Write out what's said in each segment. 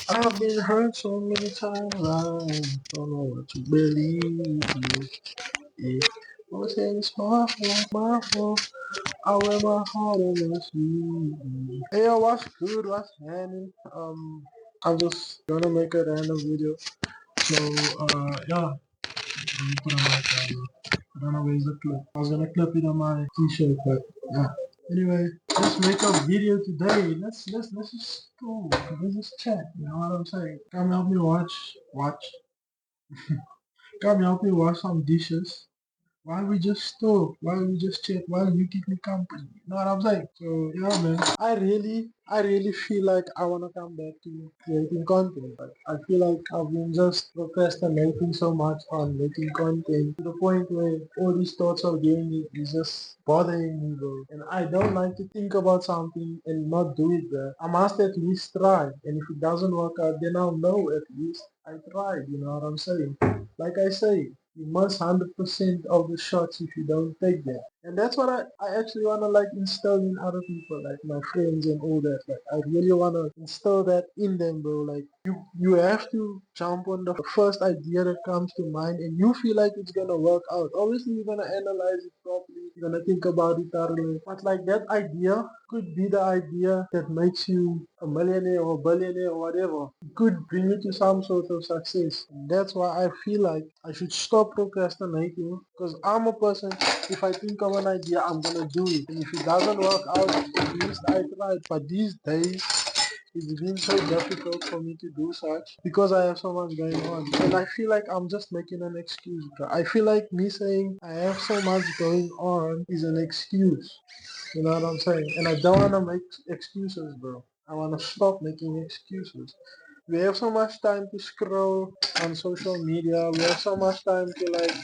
I've been hurt so many times, I don't know what to believe. Yeah. Don't say it's my fault. I wear my heart on my sleeve. Hey, yo, what's good? What's happening? I'm just gonna make a random video. So, yeah, let me put on my camera. I don't know where's the clip. I was gonna clip it on my t-shirt, but yeah. Anyway, let's make a video today. Let's just go. Let's just chat. You know what I'm saying? Come help me watch. Come help me wash some dishes. Why we just talk? Why we just chat? Why you keep me company? You know what I'm saying? So yeah, man. I really feel like I wanna come back to creating content. Like I feel like I've been just procrastinating so much on making content to the point where all these thoughts of doing it is just bothering me, bro. And I don't like to think about something and not do it, bro. I must at least try. And if it doesn't work out, then I'll know at least I tried. You know what I'm saying? Like I say, you must 100% of the shots if you don't take them. And that's what I actually want to like instill in other people, like my friends and all that. Like I really want to instill that in them, bro. Like you have to jump on the first idea that comes to mind and you feel like it's going to work out. Obviously, you're going to analyze it properly. You're going to think about it thoroughly. But like that idea could be the idea that makes you a millionaire or a billionaire or whatever. It could bring you to some sort of success. And that's why I feel like I should stop procrastinating because I'm a person, if I think of an idea, I'm gonna do it. And if it doesn't work out, at least I tried. But these days, it's been so difficult for me to do such because I have so much going on. And I feel like I'm just making an excuse, bro. I feel like me saying I have so much going on is an excuse. You know what I'm saying? And I don't want to make excuses, bro. I want to stop making excuses. We have so much time to scroll on social media. We have so much time to like,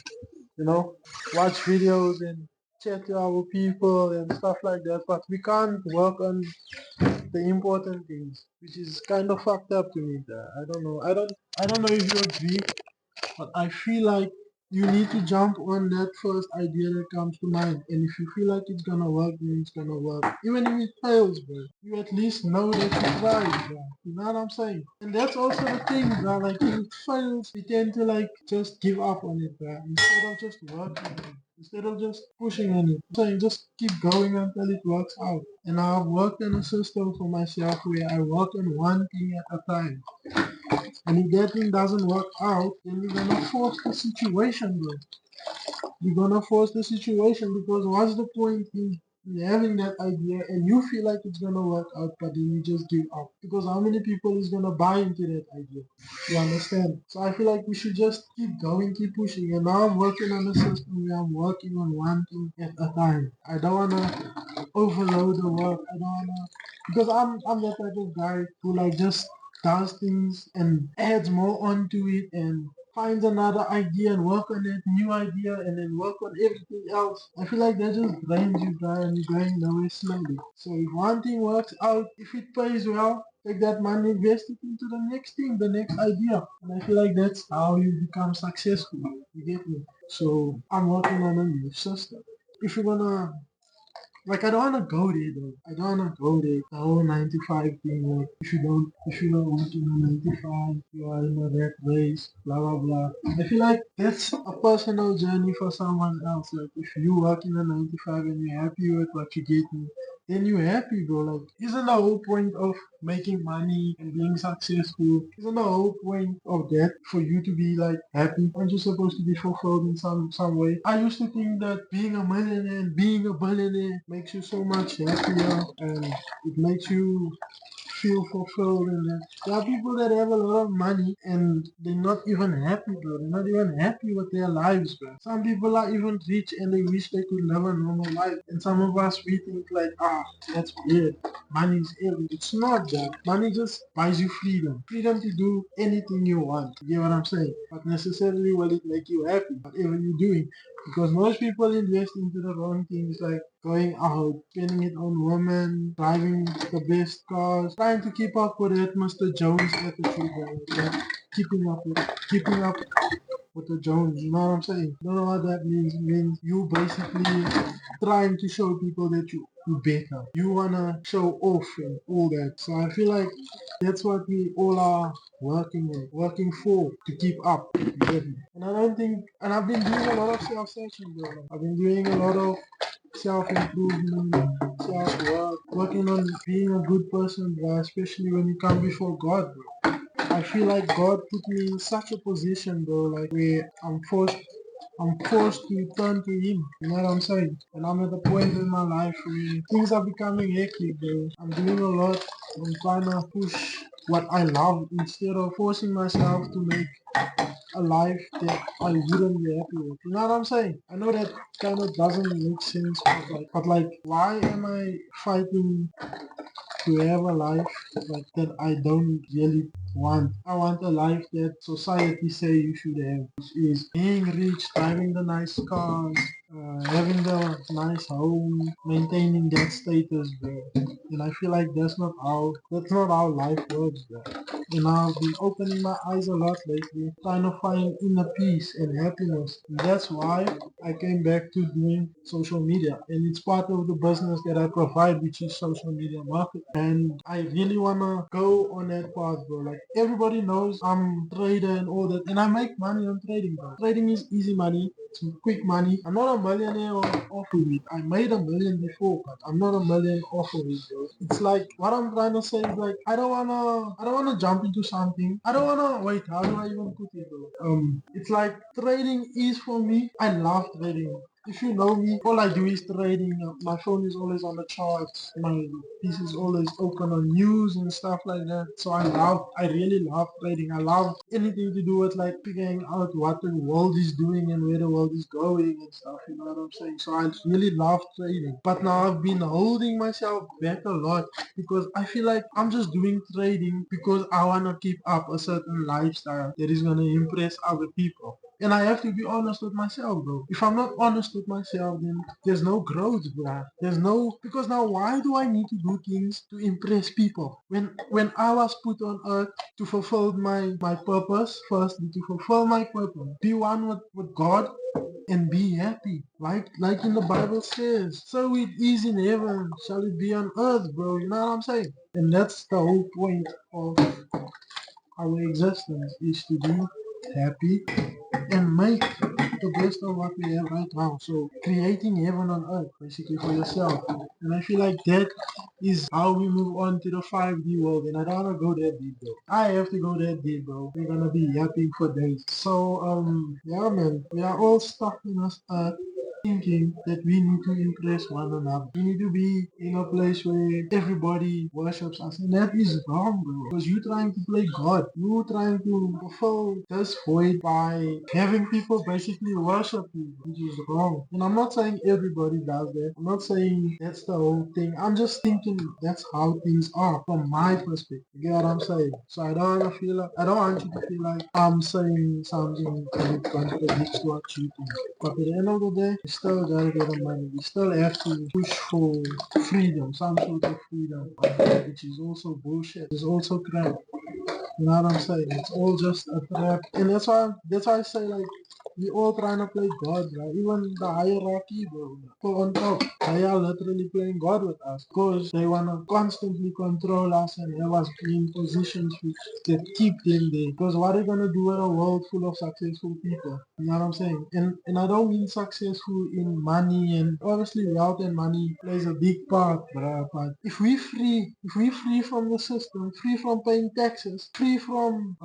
watch videos and chat to our people and stuff like that. But we can't work on the important things, which is kind of fucked up to me. I don't know. I don't know if you agree, but I feel like you need to jump on that first idea that comes to mind. And if you feel like it's gonna work, then it's gonna work. Even if it fails, bro, you at least know that you tried, bro. You know what I'm saying? And that's also the thing, bro. Like if it fails, we tend to like just give up on it, bro. Instead of just working on it. Instead of just pushing on it. So you just keep going until it works out. And I've worked in a system for myself where I work on one thing at a time. And if that thing doesn't work out, then you're gonna force the situation, bro. You're gonna force the situation because what's the point in having that idea and you feel like it's gonna work out, but then you just give up? Because how many people is gonna buy into that idea? You understand? So I feel like we should just keep going, keep pushing. And now I'm working on a system where I'm working on one thing at a time. I don't wanna overload the work. I don't wanna because I'm that type of guy who like just does things and adds more onto it and finds another idea and work on that new idea and then work on everything else. I feel like that just drains you dry and you're going nowhere slowly. So if one thing works out, if it pays well, take that money, invest it into the next thing, the next idea. And I feel like that's how you become successful. You get me? So I'm working on a new system. If you're gonna like I don't wanna go there though. I don't wanna go there. The whole 9 to 5 thing. Like if you don't work in a 9 to 5, you are in a rat race. Blah blah blah. I feel like that's a personal journey for someone else. Like if you work in a 9 to 5 and you're happy with what you get, then you're happy, bro. Like isn't the whole point of making money and being successful? Isn't the whole point of that for you to be like happy? Aren't you supposed to be fulfilled in some way? I used to think that being a millionaire and being a billionaire makes you so much happier and it makes you feel fulfilled and that there are people that have a lot of money and they're not even happy, bro. They're not even happy with their lives, bro. Some people are even rich and they wish they could live a normal life. And some of us we think like, that's weird. Money is everything. It's not that. Money just buys you freedom. Freedom to do anything you want. You get what I'm saying? But necessarily will it make you happy, whatever you're doing. Because most people invest into the wrong things like going out, spending it on women, driving the best cars, trying to keep up with that Mr. Jones attitude, like keeping up with the Jones. You know what I'm saying? You don't know what that means. It means you basically trying to show people that do better. You wanna show off and all that. So I feel like that's what we all are working for to keep up. You get me? And I don't think, and I've been doing a lot of self-searching, bro. Like, I've been doing a lot of self-improvement, self-work, working on being a good person, bro, especially when you come before God, bro. I feel like God put me in such a position, bro, like where I'm forced to turn to Him. You know what I'm saying? And I'm at a point in my life where things are becoming hectic, bro. I'm doing a lot. I'm trying to push what I love instead of forcing myself to make a life that I wouldn't be happy with. You know what I'm saying? I know that kind of doesn't make sense, but like, why am I fighting to have a life like that I don't really want? I want a life that society say you should have, which is being rich, driving the nice cars, having the nice home, maintaining that status, bro. And I feel like that's not how life works, bro. And I've been opening my eyes a lot lately, trying to find inner peace and happiness. And that's why I came back to doing social media. And it's part of the business that I provide, which is social media marketing. And I really wanna go on that path, bro. Like, everybody knows I'm a trader and all that, and I make money on trading, bro. Trading is easy money. It's quick money. I'm not a millionaire off of it. I made a million before, but I'm not a million off of it, bro. It's like, what I'm trying to say is, like, I don't wanna jump into something. I don't wanna wait. How do I even put it, bro? It's like trading is for me. I love trading. If you know me, all I do is trading. My phone is always on the charts. My PC is always open on news and stuff like that. So I really love trading. I love anything to do with like figuring out what the world is doing and where the world is going and stuff. You know what I'm saying? So I really love trading. But now I've been holding myself back a lot because I feel like I'm just doing trading because I want to keep up a certain lifestyle that is going to impress other people. And I have to be honest with myself, bro. If I'm not honest with myself, then there's no growth, bro. Because now why do I need to do things to impress people? When I was put on earth to fulfill my purpose, firstly to fulfill my purpose, be one with God and be happy. Like in the Bible says, so it is in heaven, shall it be on earth, bro. You know what I'm saying? And that's the whole point of our existence, is to be happy and make the best of what we have right now. So creating heaven on earth, basically, for yourself. And I feel like that is how we move on to the 5D world. And I don't wanna go that deep, bro. I have to go that deep, bro. We're gonna be yapping for days. So yeah, man, we are all stuck in this earth thinking that we need to impress one another. We need to be in a place where everybody worships us. And that is wrong, bro. Because you're trying to play God. You're trying to fulfill this void by having people basically worship you, which is wrong. And I'm not saying everybody does that. I'm not saying that's the whole thing. I'm just thinking that's how things are from my perspective. You get what I'm saying? So I don't want you to feel like I'm saying something that contradicts what you think. But at the end of the day, we still gotta get the money. We still have to push for freedom, some sort of freedom, which is also bullshit. It's also crap. You know what I'm saying? It's all just a trap. And that's why I say, like, we all trying to play God, right? Even the hierarchy, bro. People on top, they are literally playing God with us. Because they wanna constantly control us and have us in positions which that keep them there. Because what are they gonna do in a world full of successful people? You know what I'm saying? And I don't mean successful in money, and obviously wealth and money plays a big part, bruh. But if we free from the system, free from paying taxes, free from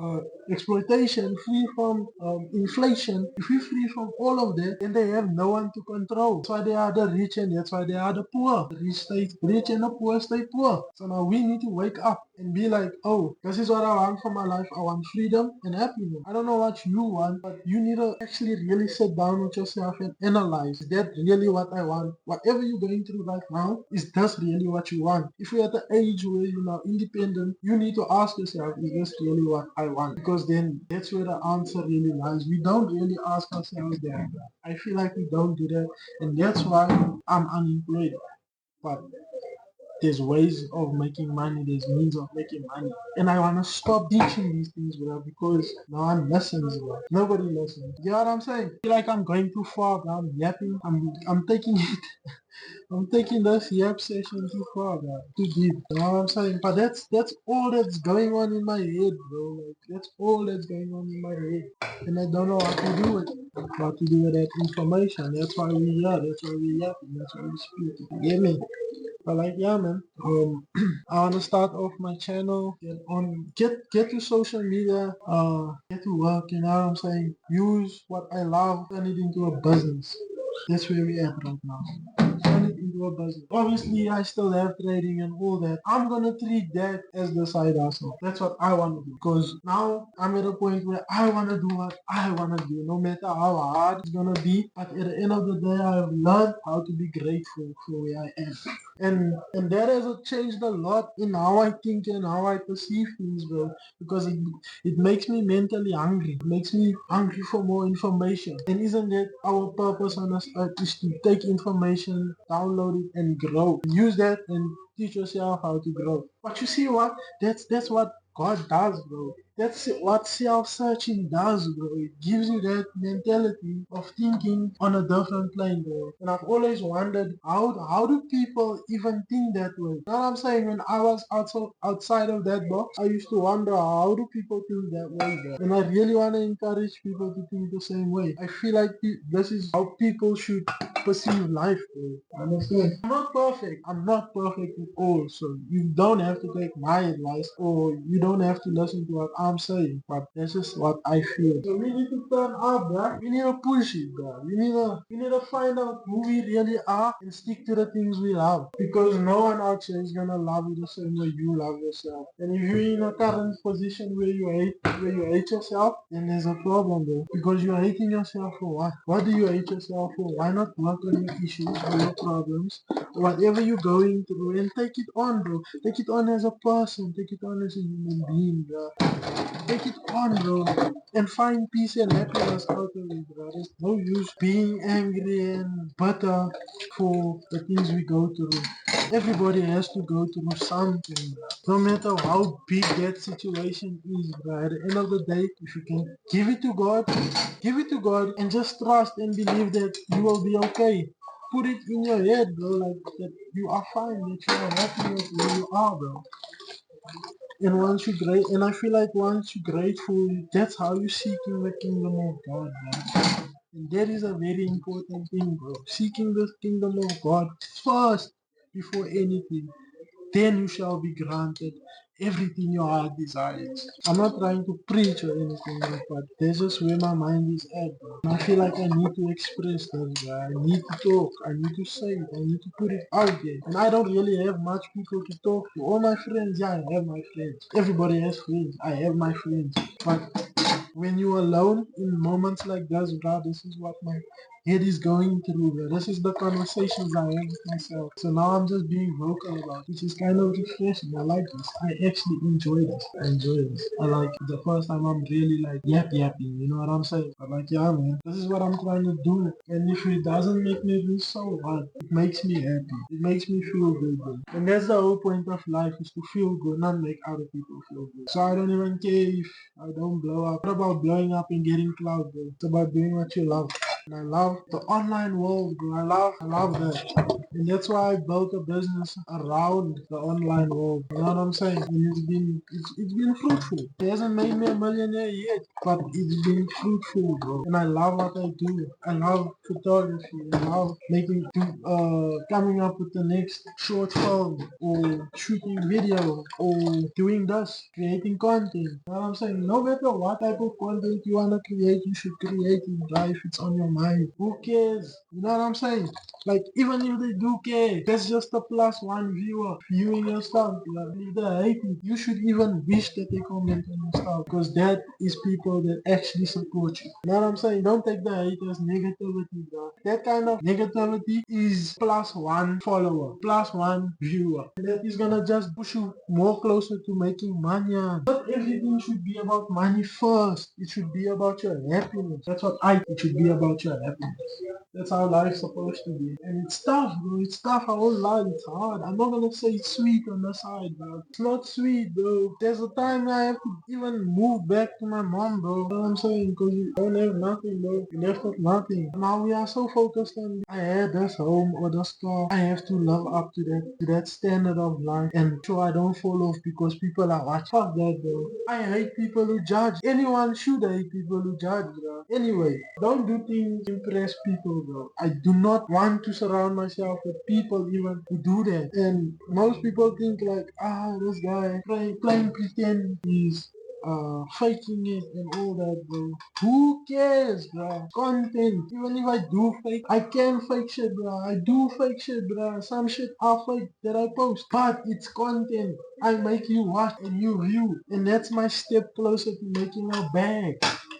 exploitation, free from inflation, if we free from all of that, then they have no one to control. That's why they are the rich and that's why they are the poor. The rich stay rich and the poor stay poor. So now we need to wake up and be like, oh, this is what I want for my life. I want freedom and happiness. I don't know what you want, but you need to actually really sit down with yourself and analyze, is that really what I want? Whatever you're going through right now, is this really what you want? If you're at the age where you're now independent, you need to ask yourself, is this really what I want? Because then that's where the answer really lies. We don't really ask ourselves that. I feel like we don't do that, and that's why I'm unemployed. But there's ways of making money, there's means of making money. And I wanna stop teaching these things, bro, because no one listens, bro. Nobody listens. You know what I'm saying? I feel like I'm going too far, bro. I'm yapping. I'm taking it. I'm taking this yap session too far, bro. Too deep. You know what I'm saying? But that's all that's going on in my head, bro. Like that's all that's going on in my head. And I don't know what to do with it. What to do with that information. That's why we here. That's why we yapping. That's why we speaking. You get me? But like yeah man, I wanna start off my channel, get to social media, get to work, you know what I'm saying? Use what I love, turn it into a business. That's where we at right now. Turn it into a business. Obviously I still have trading and all that. I'm gonna treat that as the side hustle. That's what I wanna do. Because now I'm at a point where I wanna do what I wanna do, no matter how hard it's gonna be. But at the end of the day I've learned how to be grateful for where I am. And that has changed a lot in how I think and how I perceive things, bro. Because it makes me mentally hungry. It makes me hungry for more information. And isn't that our purpose on this earth is to take information, download it, and grow. Use that and teach yourself how to grow. But you see what? That's what God does, bro. That's what self-searching does, bro. It gives you that mentality of thinking on a different plane, bro. And I've always wondered how do people even think that way? You know what I'm saying? When I was outside of that box, I used to wonder how do people think that way, bro. And I really want to encourage people to think the same way. I feel like this is how people should perceive life, bro. Understand? I'm not perfect. I'm not perfect at all. So you don't have to take my advice or you don't have to listen to what I'm saying. But this is what I feel. So we need to turn up, bro. We need to push it, bro. We need to find out who we really are and stick to the things we love. Because no one out here is gonna love you the same way you love yourself. And if you're in a current position where you hate yourself, then there's a problem, bro. Because you're hating yourself for what? What do you hate yourself for? Why not work on your issues or your problems, whatever you're going through, and take it on, bro. Take it on as a person. Take it on as a human being, bro. Take it on, bro. And find peace and happiness out of it, bro. There's no use being angry and bitter for the things we go through. Everybody has to go through something, bro. No matter how big that situation is, bro. At the end of the day, if you can give it to God and just trust and believe that you will be okay. Put it in your head, bro, like that you are fine, that you are happy with where you are, bro. And I feel like once you're grateful, that's how you seeking the kingdom of God, man. And that is a very important thing, bro. Seeking the kingdom of God first before anything. Then you shall be granted everything your heart desires. I'm not trying to preach or anything, but that's just where my mind is at, bro. And I feel like I need to express this, bro. I need to talk. I need to say it. I need to put it out there. And I don't really have much people to talk to. All my friends, yeah, I have my friends. Everybody has friends. I have my friends. But when you're alone in moments like this, bro, this is what my head is going through, bro. This is the conversations I have with myself. So now I'm just being vocal about it, which is kind of refreshing. I like this. I actually enjoy this. I enjoy this. I like the first time I'm really like yapping, you know what I'm saying? But like, yeah, man, this is what I'm trying to do. And if it doesn't make me feel so what, it makes me happy. It makes me feel good, bro. And that's the whole point of life, is to feel good, not make other people feel good. So I don't even care if I don't blow up. It's not about blowing up and getting clout, bro. It's about doing what you love. And I love the online world, bro. I love that. And that's why I built a business around the online world. You know what I'm saying? And it's been fruitful. It hasn't made me a millionaire yet, but it's been fruitful, bro. And I love what I do. I love photography. I love coming up with the next short film or shooting video or doing this, creating content. You know what I'm saying? No matter what type of content you wanna create, you should create it, bro, if it's on your mind. Who cares? You know what I'm saying? Like, even if they do care, that's just a plus one viewer viewing your stuff. Like, if they hate it, you should even wish that they comment on your stuff, because that is people that actually support you. You know what I'm saying? Don't take the hate as negativity, bro. That kind of negativity is plus one follower, plus one viewer. And that is gonna just push you more closer to making money. Not everything should be about money first. It should be about your happiness. That's what I think. It should be about your happiness. That's how life's supposed to be. And it's tough, bro. It's tough. I won't lie. It's hard. I'm not gonna say it's sweet on the side, bro. It's not sweet, bro. There's a time I have to even move back to my mom, bro. You know what I'm saying? Because you don't have nothing, bro. You left with nothing. Now we are so focused on I had this home or this car. I have to live up to that standard of life. And so I don't fall off because people are watching. Fuck that, bro. I hate people who judge. Anyone should hate people who judge, bro. Anyway, don't do things to impress people, bro. I do not want to surround myself with people even who do that. And most people think like, this guy playing pretend he's faking it and all that, bro. Who cares, bro? Content. Even if I do fake, I can fake shit, bro. I do fake shit, bro. Some shit are fake that I post, but it's content. I make you watch and you view, and that's my step closer to making a bag.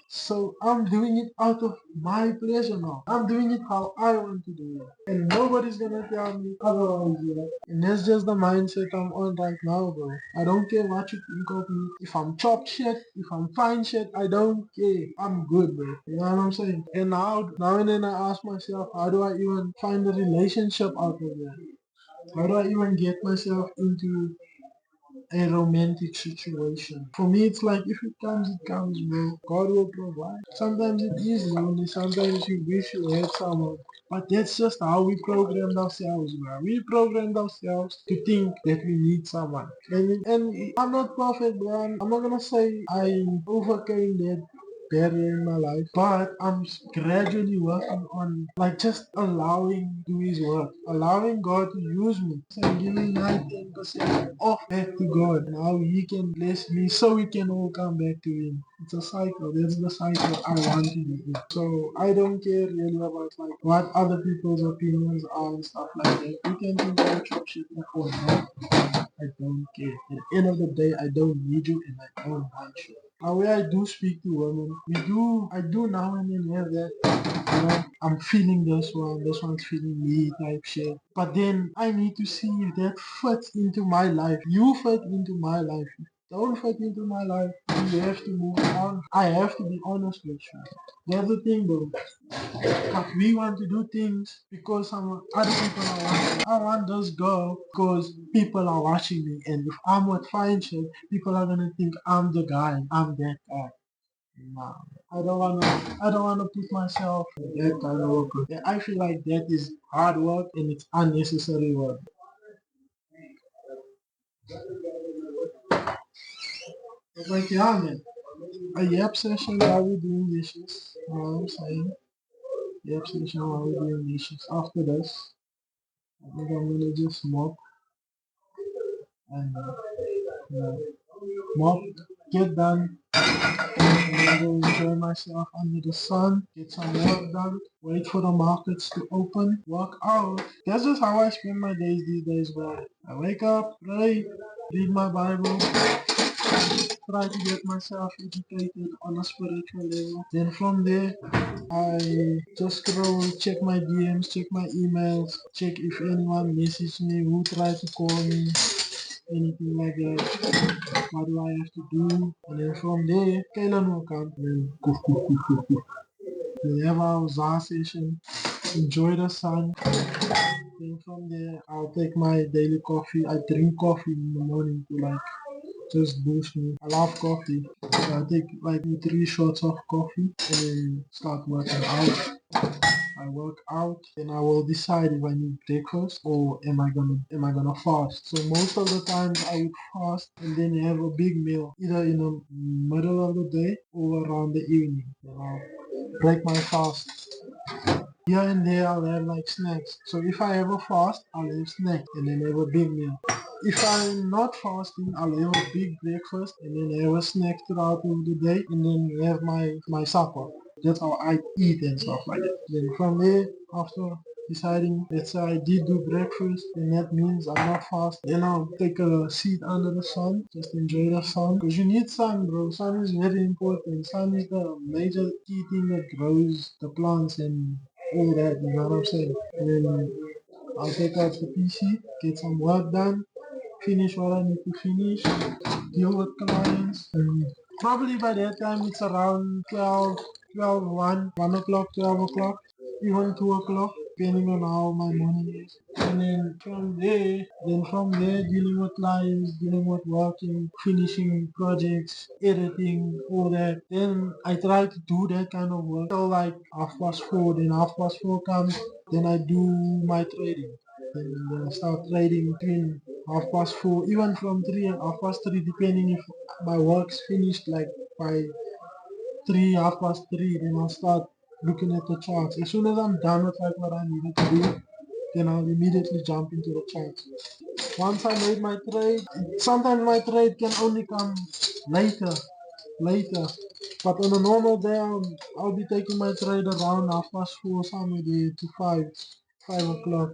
So I'm doing it out of my pleasure now. I'm doing it how I want to do it. And nobody's gonna tell me otherwise, bro. And that's just the mindset I'm on right now, bro. I don't care what you think of me. If I'm chop shit, if I'm fine shit, I don't care. I'm good, bro. You know what I'm saying? And now and then I ask myself, how do I even find a relationship out of that? How do I even get myself into a romantic situation? For me, it's like if it comes, bro. God will provide. Sometimes it is lonely. Sometimes you wish you had someone. But that's just how we programmed ourselves, bro. We programmed ourselves to think that we need someone. And I'm not perfect, bro. I'm not gonna say I overcame that better in my life, but I'm gradually working on like just allowing do his work, allowing God to use me, and giving my 10% off back to God, and how he can bless me so we can all come back to him. It's a cycle. That's the cycle I want to be in. So I don't care really about like what other people's opinions are and stuff like that. You can think I chop shit or not. I don't care. At the end of the day, I don't need you and I don't want you. Way I do speak to women, I do now and then have that, I'm feeling this one's feeling me type shit. But then I need to see if that fits into my life. You fit into my life. If you don't fit into my life, you have to move on. I have to be honest with you. That's the thing though. But we want to do things because some other people are watching. I want this girl because people are watching me, and if I'm with fine shit, people are gonna think I'm the guy. I'm that guy. Nah, I don't wanna put myself in that kind of work. Yeah, I feel like that is hard work and it's unnecessary work. But like yeah, man, a yap session while we doing dishes. You know what I'm saying? Yap session while we doing dishes. After this, I think I'm gonna just mop and mop, get done, and then go enjoy myself under the sun, get some work done, wait for the markets to open, work out. That's just how I spend my days these days, bro. I wake up, pray, read my Bible, try to get myself educated on a spiritual level. Then from there, I just scroll, check my DMs, check my emails, check if anyone messaged me, who tried to call me, anything like that. What do I have to do? And then from there, Kailan will come. And then goof, goof, goof, goof, goof. We have our Zah session, enjoy the sun. Then from there, I'll take my daily coffee. I drink coffee in the morning to like just boost me. I love coffee. So I take like 3 shots of coffee and then start working out. I work out, then I will decide if I need breakfast or am I gonna fast. So most of the times I would fast and then have a big meal, either in the middle of the day or around the evening. Then I'll break my fast. Here and there I'll have like snacks. So if I have a fast, I'll have snacks and then have a big meal. If I'm not fasting, I'll have a big breakfast and then have a snack throughout the day and then have my supper. That's how I eat and stuff like that. Then from there, after deciding, let's say I did do breakfast, then that means I'm not fast. Then I'll take a seat under the sun, just enjoy the sun. Because you need sun, bro. Sun is very important. Sun is the major key thing that grows the plants and all that, you know what I'm saying? And then I'll take out the PC, get some work done, finish what I need to finish, deal with clients, and probably by that time it's around 12, 1 o'clock, 12 o'clock. even 2 o'clock, depending on how my morning is. And then from there, dealing with clients, dealing with working, finishing projects, editing, all that. Then I try to do that kind of work till like 4:30. Then 4:30 comes, then I do my trading. Then I start trading between 4:30, even from 3 and 3:30, depending if my work's finished like by 3, 3:30, then I'll start looking at the charts. As soon as I'm done with like what I needed to do, then I'll immediately jump into the charts. Once I made my trade, sometimes my trade can only come later. But on a normal day, I'll be taking my trade around 4:30, somewhere there to 5 o'clock.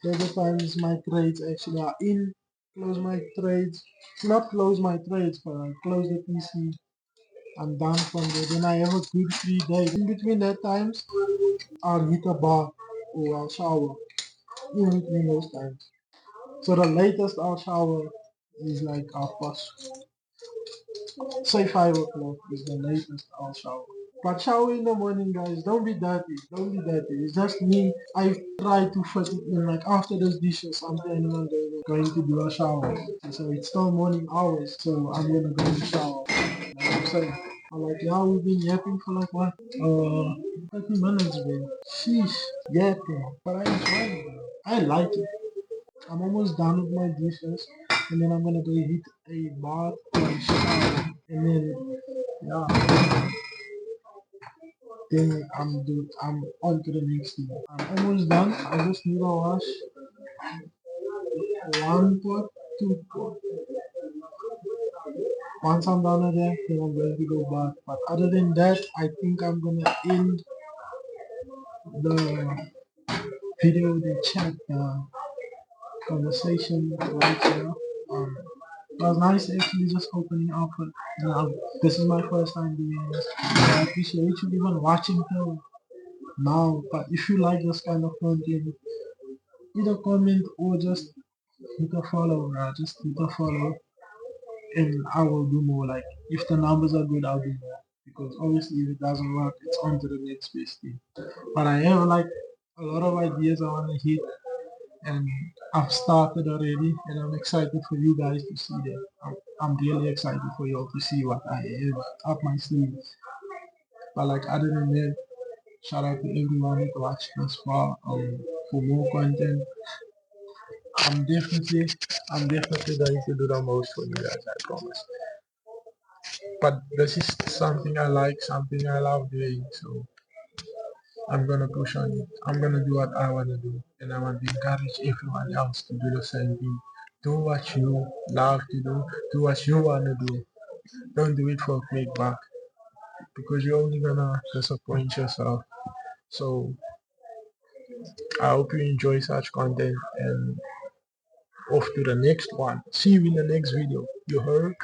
Those are the times my trades actually are in. Close my trades, not close my trades, but I close the PC. I'm done from there. Then I have a good 3 days. In between that times, I'll hit a bath or I'll shower. In between those times. So the latest I'll shower is like 5 o'clock is the latest I'll shower. But shower in the morning, guys. Don't be dirty. Don't be dirty. It's just me. I try to fit it in. Like after those dishes, I'm planning on going to do a shower. So it's still morning hours. So I'm gonna go and shower. Like I'm saying. I'm like, yeah, we've been yapping for like what? 30 minutes, bro. Sheesh, yapping. But I enjoy it, bro. I like it. I'm almost done with my dishes, and then I'm gonna go hit a bath or shower, and then yeah, then I'm on to the next thing. I'm almost done. I just need to wash one pot, two pot. Once I'm done with that, then I'm going to go back. But other than that, I think I'm gonna end the video, the chat, conversation right here. It was nice actually just opening up. This is my first time doing this. I appreciate you even watching till now. But if you like this kind of content, either comment or just hit a follow. Just hit a follow, and I will do more. Like if the numbers are good, I'll do more. Because obviously, if it doesn't work, it's on to the next best thing. But I have like a lot of ideas I want to hit, and I've started already, and I'm excited for you guys to see that. I'm really excited for you all to see what I have up my sleeves. But like other than that, shout out to everyone who watched this far. For more content, I'm definitely, I'm definitely going to do the most for you guys. I promise. But this is something I like, something I love doing. So I'm gonna push on it. I'm gonna do what I wanna do, and I want to encourage everyone else to do the same thing. Do what you love to do. Do what you wanna do. Don't do it for a quick buck because you're only gonna disappoint yourself. So I hope you enjoy such content and off to the next one. See you in the next video. You heard?